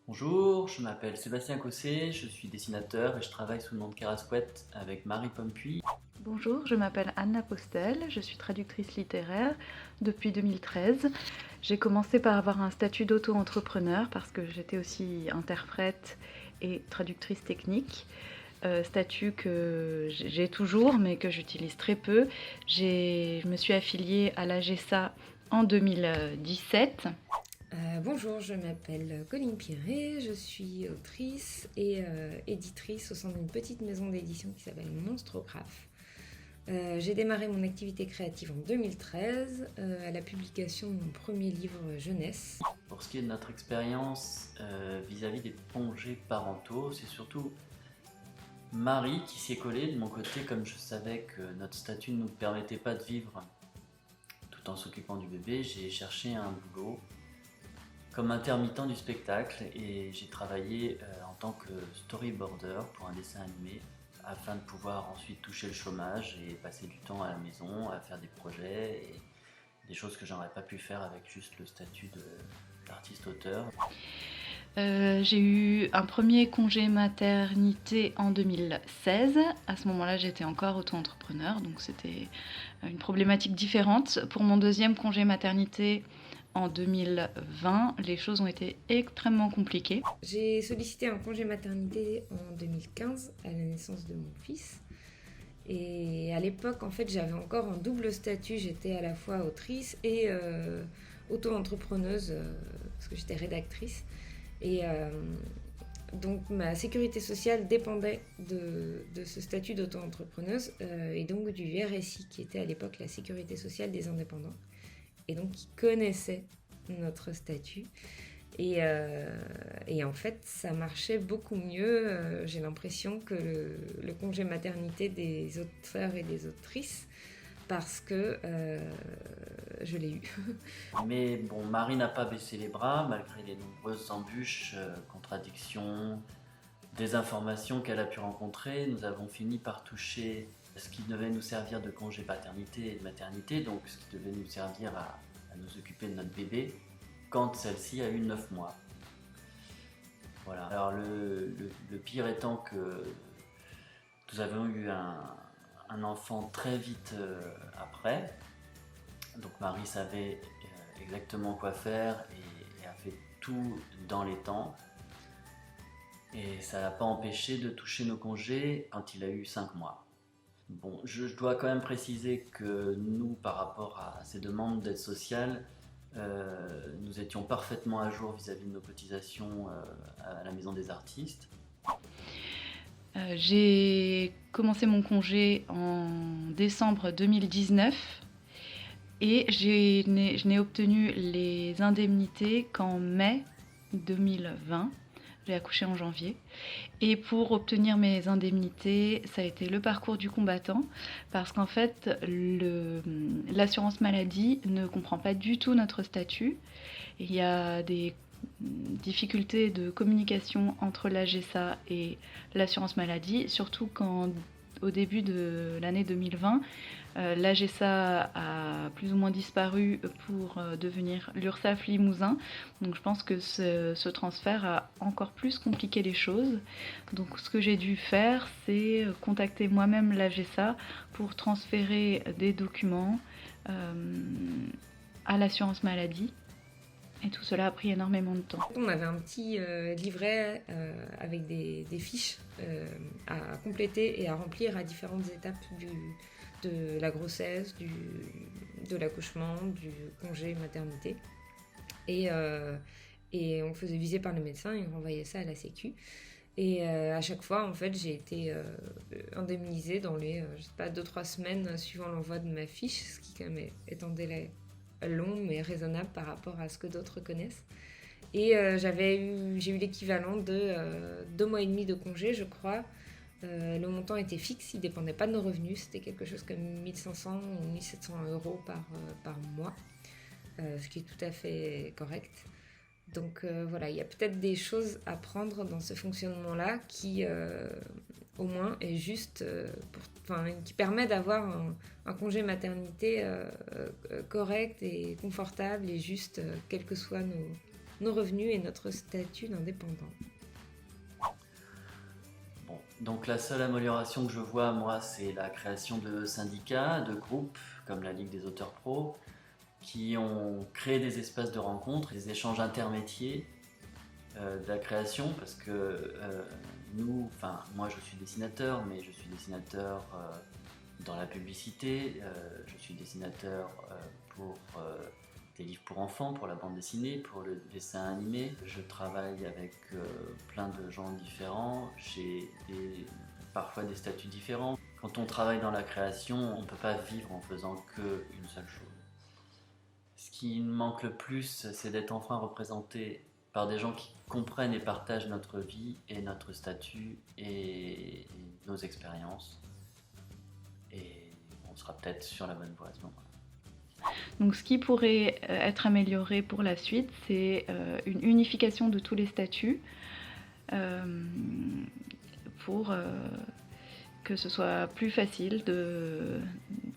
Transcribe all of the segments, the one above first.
Bonjour, je m'appelle Sébastien Cossé, je suis dessinateur et je travaille sous le nom de Kerasquette avec Marie Pompuy. Bonjour, je m'appelle Anna Postel, je suis traductrice littéraire depuis 2013. J'ai commencé par avoir un statut d'auto-entrepreneur parce que j'étais aussi interprète et traductrice technique. Statut que j'ai toujours mais que j'utilise très peu. Je me suis affiliée à l'AGESA en 2017. Bonjour, je m'appelle Colline Pierret, je suis autrice et éditrice au sein d'une petite maison d'édition qui s'appelle Monstrographe. J'ai démarré mon activité créative en 2013 à la publication de mon premier livre jeunesse. Pour ce qui est de notre expérience vis-à-vis des congés parentaux, c'est surtout Marie qui s'y est collée de mon côté, comme je savais que notre statut ne nous permettait pas de vivre tout en s'occupant du bébé. J'ai cherché un boulot comme intermittent du spectacle et j'ai travaillé en tant que storyboarder pour un dessin animé afin de pouvoir ensuite toucher le chômage et passer du temps à la maison à faire des projets et des choses que j'aurais pas pu faire avec juste le statut d'artiste-auteur. J'ai eu un premier congé maternité en 2016. À ce moment-là, j'étais encore auto-entrepreneur, donc c'était une problématique différente. Pour mon deuxième congé maternité en 2020, les choses ont été extrêmement compliquées. J'ai sollicité un congé maternité en 2015 à la naissance de mon fils. Et à l'époque, en fait, j'avais encore un double statut. J'étais à la fois autrice et auto-entrepreneuse parce que j'étais rédactrice. Et donc ma sécurité sociale dépendait de ce statut d'auto-entrepreneuse et donc du RSI qui était à l'époque la sécurité sociale des indépendants et donc qui connaissait notre statut. Et en fait, ça marchait beaucoup mieux. J'ai l'impression que le congé maternité des auteurs et des autrices parce que je l'ai eu. Mais bon, Marie n'a pas baissé les bras malgré les nombreuses embûches, contradictions, désinformations qu'elle a pu rencontrer. Nous avons fini par toucher ce qui devait nous servir de congé paternité et de maternité, donc ce qui devait nous servir à nous occuper de notre bébé quand celle-ci a eu 9 mois. Voilà. Alors le pire étant que nous avons eu un enfant très vite après. Donc Marie savait exactement quoi faire et a fait tout dans les temps. Et ça n'a pas empêché de toucher nos congés quand il a eu 5 mois. Bon, je dois quand même préciser que nous, par rapport à ces demandes d'aide sociale, nous étions parfaitement à jour vis-à-vis de nos cotisations à la Maison des Artistes. J'ai commencé mon congé en décembre 2019 et je n'ai obtenu les indemnités qu'en mai 2020. J'ai accouché en janvier. Et pour obtenir mes indemnités, ça a été le parcours du combattant, parce qu'en fait, l'assurance maladie ne comprend pas du tout notre statut. Il y a des difficultés de communication entre l'AGESA et l'assurance maladie, surtout quand au début de l'année 2020, l'AGESA a plus ou moins disparu pour devenir l'URSSAF Limousin. Donc je pense que ce transfert a encore plus compliqué les choses. Donc ce que j'ai dû faire, c'est contacter moi-même l'AGESA pour transférer des documents à l'assurance maladie. Et tout cela a pris énormément de temps. On avait un petit livret avec des fiches à compléter et à remplir à différentes étapes de la grossesse, de l'accouchement, du congé maternité. Et on faisait viser par le médecin et on renvoyait ça à la Sécu. Et à chaque fois, en fait, j'ai été indemnisée dans les, je sais pas, 2-3 semaines suivant l'envoi de ma fiche, ce qui quand même est un délai long mais raisonnable par rapport à ce que d'autres connaissent. Et j'ai eu l'équivalent de 2 mois et demi de congé, je crois. Le montant était fixe, il ne dépendait pas de nos revenus, c'était quelque chose comme 1500 ou 1700 euros par mois, ce qui est tout à fait correct. Donc voilà, il y a peut-être des choses à prendre dans ce fonctionnement-là qui, au moins, est juste, qui permet d'avoir un congé maternité correct et confortable et juste, quels que soient nos revenus et notre statut d'indépendant. Bon, donc la seule amélioration que je vois, moi, c'est la création de syndicats, de groupes, comme la Ligue des auteurs pros, qui ont créé des espaces de rencontre, des échanges intermétiers de la création, parce que moi je suis dessinateur, mais je suis dessinateur dans la publicité, je suis dessinateur pour des livres pour enfants, pour la bande dessinée, pour le dessin animé. Je travaille avec plein de gens différents, j'ai parfois des statuts différents. Quand on travaille dans la création, on ne peut pas vivre en faisant qu'une seule chose. Ce qui me manque le plus, c'est d'être enfin représenté par des gens qui comprennent et partagent notre vie et notre statut et nos expériences. Et on sera peut-être sur la bonne voie à ce moment-là. Donc ce qui pourrait être amélioré pour la suite, c'est une unification de tous les statuts pour que ce soit plus facile de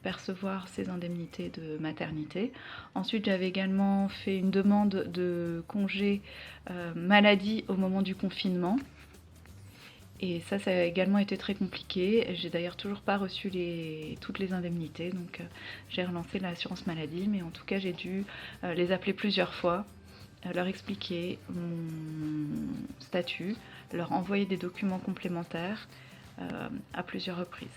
percevoir ces indemnités de maternité. Ensuite, j'avais également fait une demande de congé maladie au moment du confinement. Et ça a également été très compliqué. J'ai d'ailleurs toujours pas reçu toutes les indemnités, donc j'ai relancé l'assurance maladie, mais en tout cas j'ai dû les appeler plusieurs fois, leur expliquer mon statut, leur envoyer des documents complémentaires à plusieurs reprises.